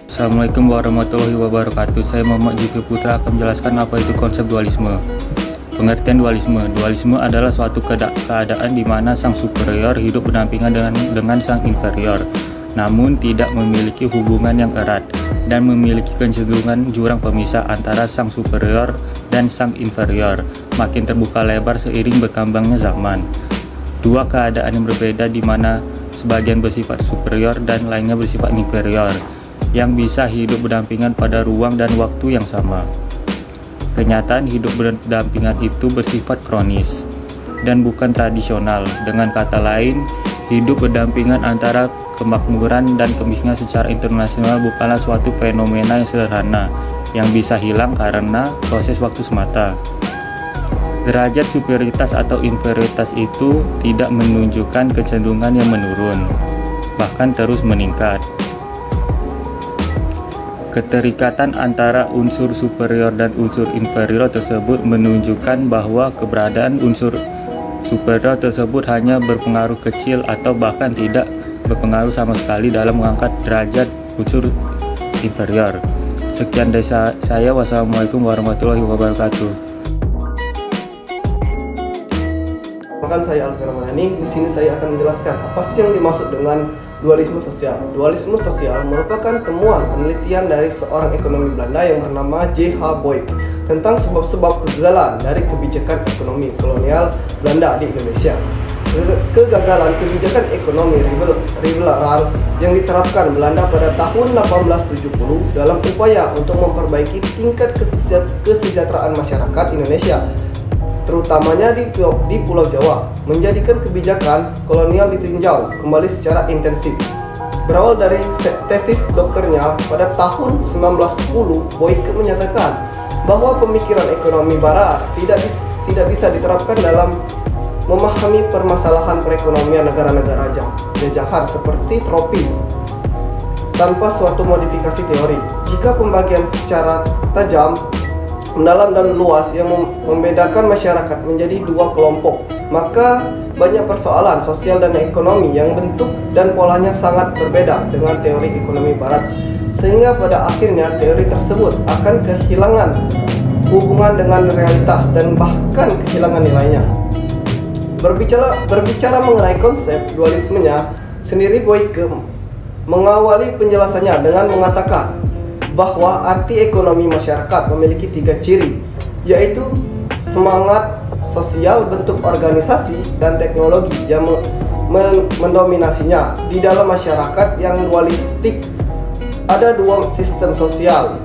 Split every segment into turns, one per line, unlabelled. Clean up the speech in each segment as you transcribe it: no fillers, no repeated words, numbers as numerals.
Assalamualaikum warahmatullahi wabarakatuh. Saya Muhammad Jifi Putra akan menjelaskan apa itu konsep dualisme. Pengertian dualisme. Dualisme adalah suatu keadaan di mana sang superior hidup berdampingan dengan sang inferior, namun tidak memiliki hubungan yang erat dan memiliki kecenderungan jurang pemisah antara sang superior dan sang inferior makin terbuka lebar seiring berkembangnya zaman. Dua keadaan yang berbeda di mana sebagian bersifat superior dan lainnya bersifat inferior yang bisa hidup berdampingan pada ruang dan waktu yang sama. Kenyataan hidup berdampingan itu bersifat kronis dan bukan tradisional. Dengan kata lain, hidup berdampingan antara kemakmuran dan kemiskinan secara internasional bukanlah suatu fenomena yang sederhana yang bisa hilang karena proses waktu semata. Derajat superioritas atau inferioritas itu tidak menunjukkan kecenderungan yang menurun, bahkan terus meningkat. Keterikatan antara unsur superior dan unsur inferior tersebut menunjukkan bahwa keberadaan unsur superior tersebut hanya berpengaruh kecil atau bahkan tidak berpengaruh sama sekali dalam mengangkat derajat unsur inferior. Sekian dari saya. Wassalamualaikum warahmatullahi wabarakatuh.
Saya Alfi Ramadhani. Di sini saya akan menjelaskan apa sih yang dimaksud dengan dualisme sosial. Dualisme sosial merupakan temuan penelitian dari seorang ekonomi Belanda yang bernama J.H. Boyk tentang sebab-sebab kegagalan dari kebijakan ekonomi kolonial Belanda di Indonesia. Kegagalan kebijakan ekonomi liberal yang diterapkan Belanda pada tahun 1870 dalam upaya untuk memperbaiki tingkat kesejahteraan masyarakat Indonesia, terutamanya di Pulau Jawa, menjadikan kebijakan kolonial ditinjau kembali secara intensif. Berawal dari tesis dokternya pada tahun 1910, Boyke menyatakan bahwa pemikiran ekonomi Barat tidak bisa diterapkan dalam memahami permasalahan perekonomian negara-negara jajahan seperti tropis tanpa suatu modifikasi teori. Jika pembagian secara tajam, mendalam dan luas yang membedakan masyarakat menjadi dua kelompok, maka banyak persoalan sosial dan ekonomi yang bentuk dan polanya sangat berbeda dengan teori ekonomi Barat, sehingga pada akhirnya teori tersebut akan kehilangan hubungan dengan realitas dan bahkan kehilangan nilainya. Berbicara mengenai konsep dualismenya sendiri, Boyke mengawali penjelasannya dengan mengatakan bahwa arti ekonomi masyarakat memiliki tiga ciri, yaitu semangat sosial, bentuk organisasi, dan teknologi yang mendominasinya. Di dalam masyarakat yang dualistik ada dua sistem sosial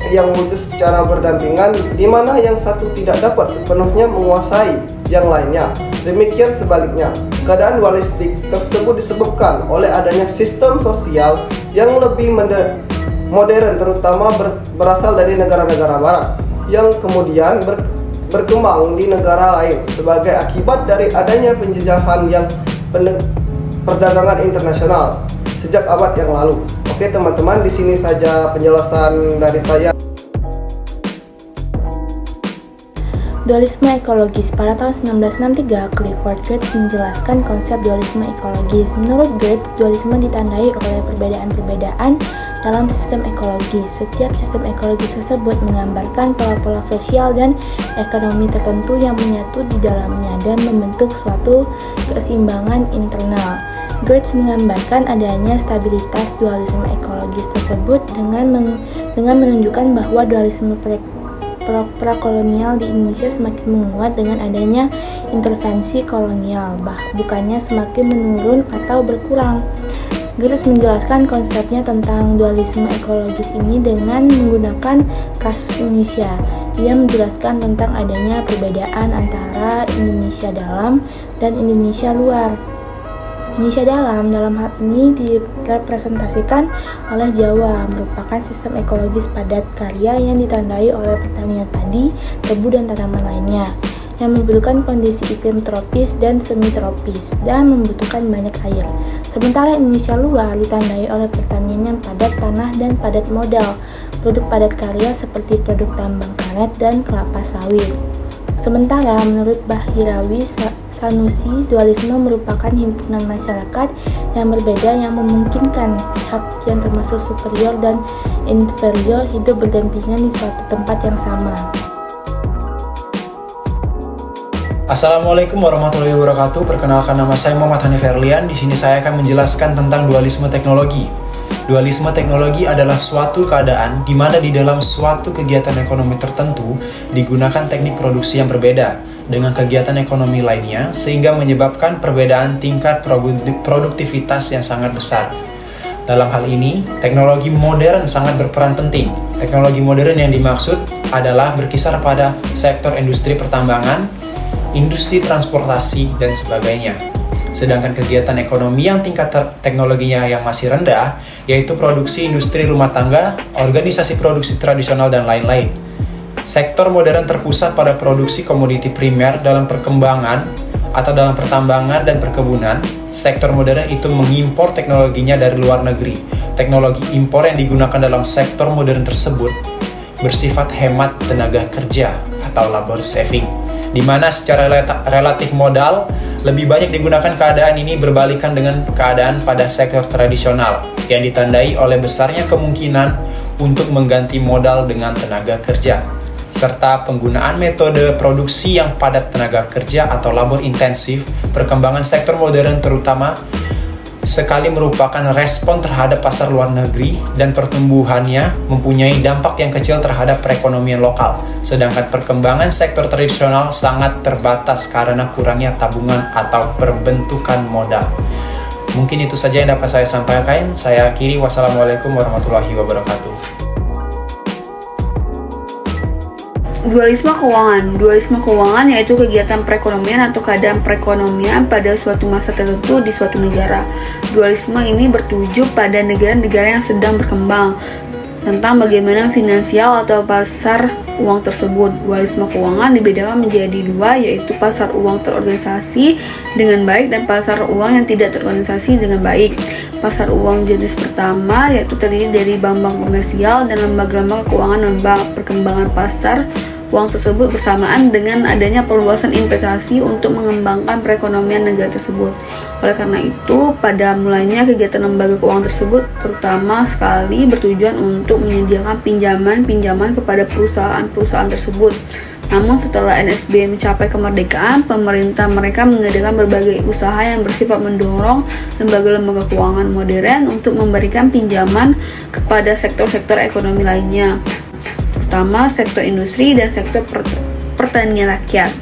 yang wujud secara berdampingan, di mana yang satu tidak dapat sepenuhnya menguasai yang lainnya. Demikian sebaliknya, keadaan dualistik tersebut disebabkan oleh adanya sistem sosial yang lebih modern, terutama berasal dari negara-negara Barat, yang kemudian berkembang di negara lain sebagai akibat dari adanya penjajahan yang perdagangan internasional sejak abad yang lalu. Oke teman-teman, di sini saja penjelasan dari saya.
Dualisme ekologis. Pada tahun 1963, Clifford Geertz menjelaskan konsep dualisme ekologis. Menurut Geertz, dualisme ditandai oleh perbedaan-perbedaan dalam sistem ekologis. Setiap sistem ekologis tersebut menggambarkan pola-pola sosial dan ekonomi tertentu yang menyatu di dalamnya dan membentuk suatu keseimbangan internal. Geertz menggambarkan adanya stabilitas dualisme ekologis tersebut dengan menunjukkan bahwa dualisme prakolonial di Indonesia semakin menguat dengan adanya intervensi kolonial, bukannya semakin menurun atau berkurang. Geertz menjelaskan konsepnya tentang dualisme ekologis ini dengan menggunakan kasus Indonesia. Dia menjelaskan tentang adanya perbedaan antara Indonesia dalam dan Indonesia luar. Indonesia dalam hal ini direpresentasikan oleh Jawa, merupakan sistem ekologis padat karya yang ditandai oleh pertanian padi, tebu, dan tanaman lainnya, yang membutuhkan kondisi iklim tropis dan semi-tropis dan membutuhkan banyak air. Sementara Indonesia luar ditandai oleh pertanian yang padat tanah dan padat modal, produk padat karya seperti produk tambang karet dan kelapa sawit. Sementara menurut Bahirawi Sanusi, dualisme merupakan himpunan masyarakat yang berbeda yang memungkinkan pihak yang termasuk superior dan inferior hidup berdampingan di suatu tempat yang sama.
Assalamualaikum warahmatullahi wabarakatuh. Perkenalkan, nama saya Muhammad Hanif Erlian. Di sini saya akan menjelaskan tentang dualisme teknologi. Dualisme teknologi adalah suatu keadaan di mana di dalam suatu kegiatan ekonomi tertentu digunakan teknik produksi yang berbeda dengan kegiatan ekonomi lainnya, sehingga menyebabkan perbedaan tingkat produktivitas yang sangat besar. Dalam hal ini, teknologi modern sangat berperan penting. Teknologi modern yang dimaksud adalah berkisar pada sektor industri pertambangan, industri transportasi, dan sebagainya. Sedangkan kegiatan ekonomi yang tingkat teknologinya yang masih rendah, yaitu produksi industri rumah tangga, organisasi produksi tradisional, dan lain-lain. Sektor modern terpusat pada produksi komoditi primer dalam perkembangan atau dalam pertambangan dan perkebunan. Sektor modern itu mengimpor teknologinya dari luar negeri. Teknologi impor yang digunakan dalam sektor modern tersebut bersifat hemat tenaga kerja atau labor saving, di mana secara relatif modal lebih banyak digunakan. Keadaan ini berbalikan dengan keadaan pada sektor tradisional yang ditandai oleh besarnya kemungkinan untuk mengganti modal dengan tenaga kerja, serta penggunaan metode produksi yang padat tenaga kerja atau labor intensif. Perkembangan sektor modern terutama sekali merupakan respon terhadap pasar luar negeri, dan pertumbuhannya mempunyai dampak yang kecil terhadap perekonomian lokal. Sedangkan perkembangan sektor tradisional sangat terbatas karena kurangnya tabungan atau perbentukan modal. Mungkin itu saja yang dapat saya sampaikan. Saya akhiri. Wassalamualaikum warahmatullahi wabarakatuh.
Dualisme keuangan yaitu kegiatan perekonomian atau keadaan perekonomian pada suatu masa tertentu di suatu negara. Dualisme ini bertuju pada negara-negara yang sedang berkembang tentang bagaimana finansial atau pasar uang tersebut. Dualisme keuangan dibedakan menjadi dua, yaitu pasar uang terorganisasi dengan baik dan pasar uang yang tidak terorganisasi dengan baik. Pasar uang jenis pertama yaitu terdiri dari bank-bank komersial dan lembaga-lembaga keuangan non-bank. Perkembangan pasar uang tersebut bersamaan dengan adanya perluasan investasi untuk mengembangkan perekonomian negara tersebut. Oleh karena itu, pada mulanya kegiatan lembaga keuangan tersebut terutama sekali bertujuan untuk menyediakan pinjaman kepada perusahaan-perusahaan tersebut. Namun setelah NSB mencapai kemerdekaan, pemerintah mereka mengadakan berbagai usaha yang bersifat mendorong lembaga-lembaga keuangan modern untuk memberikan pinjaman kepada sektor-sektor ekonomi lainnya, terutama sektor industri dan sektor pertanian rakyat.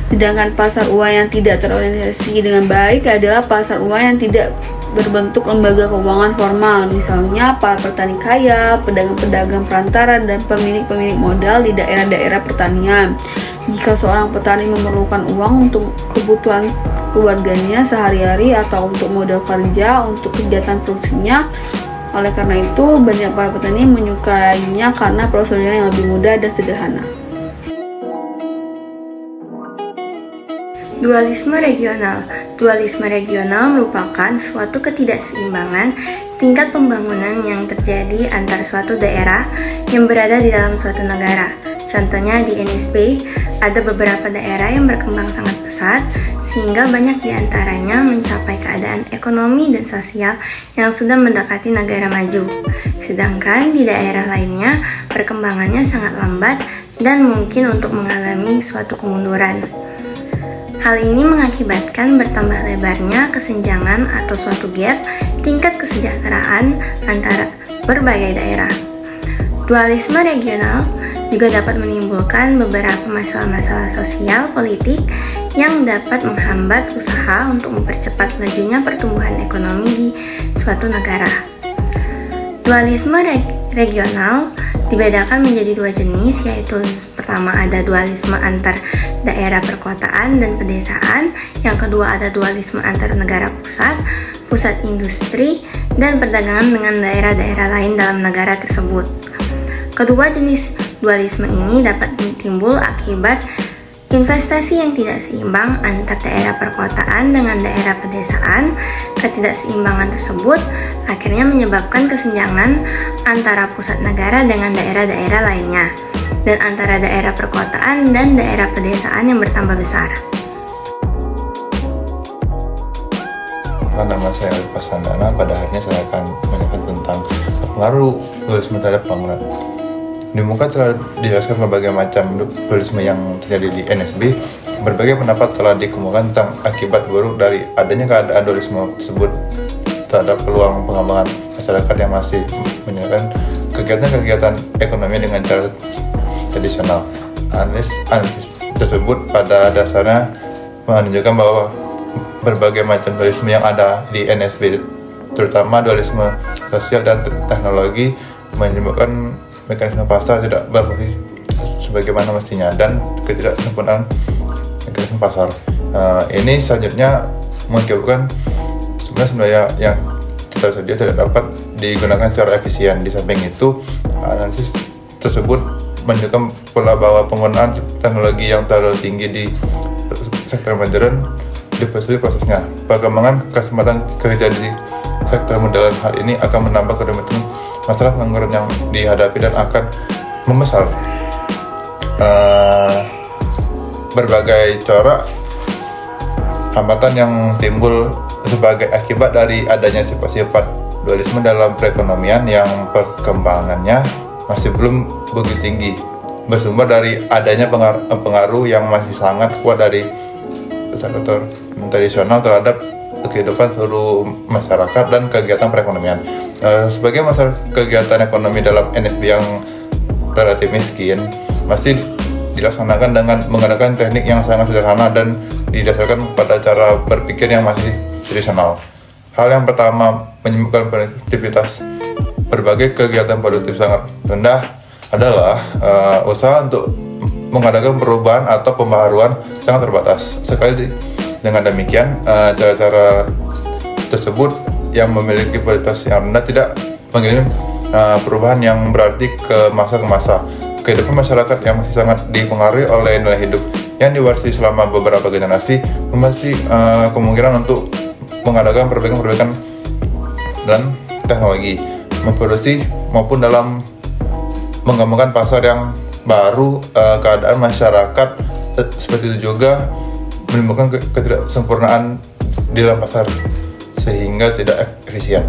Sedangkan pasar uang yang tidak terorganisasi dengan baik adalah pasar uang yang tidak berbentuk lembaga keuangan formal, misalnya para petani kaya, pedagang-pedagang perantara, dan pemilik-pemilik modal di daerah-daerah pertanian. Jika seorang petani memerlukan uang untuk kebutuhan keluarganya sehari-hari atau untuk modal kerja untuk kegiatan produksinya, oleh karena itu banyak para petani menyukainya karena prosedurnya yang lebih mudah dan sederhana.
Dualisme regional merupakan suatu ketidakseimbangan tingkat pembangunan yang terjadi antara suatu daerah yang berada di dalam suatu negara. Contohnya di NSB, ada beberapa daerah yang berkembang sangat pesat, sehingga banyak di antaranya mencapai keadaan ekonomi dan sosial yang sudah mendekati negara maju. Sedangkan di daerah lainnya, perkembangannya sangat lambat dan mungkin untuk mengalami suatu kemunduran. Hal ini mengakibatkan bertambah lebarnya kesenjangan atau suatu gap tingkat kesejahteraan antara berbagai daerah. Dualisme regional juga dapat menimbulkan beberapa masalah-masalah sosial politik yang dapat menghambat usaha untuk mempercepat lajunya pertumbuhan ekonomi di suatu negara. Dualisme regional dibedakan menjadi dua jenis, yaitu pertama ada dualisme antar daerah perkotaan dan pedesaan, yang kedua ada dualisme antar negara pusat industri dan perdagangan dengan daerah-daerah lain dalam negara tersebut. Kedua jenis dualisme ini dapat timbul akibat investasi yang tidak seimbang antar daerah perkotaan dengan daerah pedesaan. Ketidakseimbangan tersebut akhirnya menyebabkan kesenjangan antara pusat negara dengan daerah-daerah lainnya. dan antara daerah perkotaan dan daerah pedesaan yang bertambah besar.
Nama saya Alif Sandana. Pada akhirnya saya akan menyampaikan tentang pengaruh dualisme terhadap pembangunan. Di muka telah dijelaskan berbagai macam dualisme yang terjadi di NSB. Berbagai pendapat telah dikemukakan tentang akibat buruk dari adanya keadaan dualisme tersebut terhadap peluang pengembangan masyarakat yang masih menjalankan kegiatan-kegiatan ekonomi dengan cara tradisional. Analisis tersebut pada dasarnya menunjukkan bahwa berbagai macam dualisme yang ada di NSB, terutama dualisme sosial dan teknologi, menyebabkan mekanisme pasar tidak berfungsi sebagaimana mestinya dan ketidaksempurnaan mekanisme pasar. Ini selanjutnya mengakibatkan sebenarnya yang tersedia tidak dapat digunakan secara efisien. Di samping itu, analisis tersebut menunjukkan pula bahwa penggunaan teknologi yang terlalu tinggi di sektor modern dipersulit prosesnya. Perkembangan kesempatan kerja di sektor modern hal ini akan menambah kerumitan masalah pengangguran yang dihadapi dan akan membesar. Berbagai corak hambatan yang timbul sebagai akibat dari adanya sifat-sifat dualisme dalam perekonomian yang perkembangannya masih belum begitu tinggi, bersumber dari adanya pengaruh yang masih sangat kuat dari sektor tradisional terhadap kehidupan seluruh masyarakat dan kegiatan perekonomian. Sebagai masalah kegiatan ekonomi dalam NSB yang relatif miskin masih dilaksanakan dengan menggunakan teknik yang sangat sederhana dan didasarkan pada cara berpikir yang masih tradisional. Hal yang pertama menyebabkan produktivitas berbagai kegiatan produktif sangat rendah adalah usaha untuk mengadakan perubahan atau pembaharuan sangat terbatas. Sekali dengan demikian, cara-cara tersebut yang memiliki kualitas yang rendah tidak mengirim perubahan yang berarti ke masa. Kehidupan masyarakat yang masih sangat dipengaruhi oleh nilai hidup yang diwarisi selama beberapa generasi masih kemungkinan untuk mengadakan perbaikan-perbaikan dan teknologi, memproduksi maupun dalam mengembangkan pasar yang baru. Keadaan masyarakat seperti itu juga menimbulkan ketidaksempurnaan di dalam pasar sehingga tidak efisien.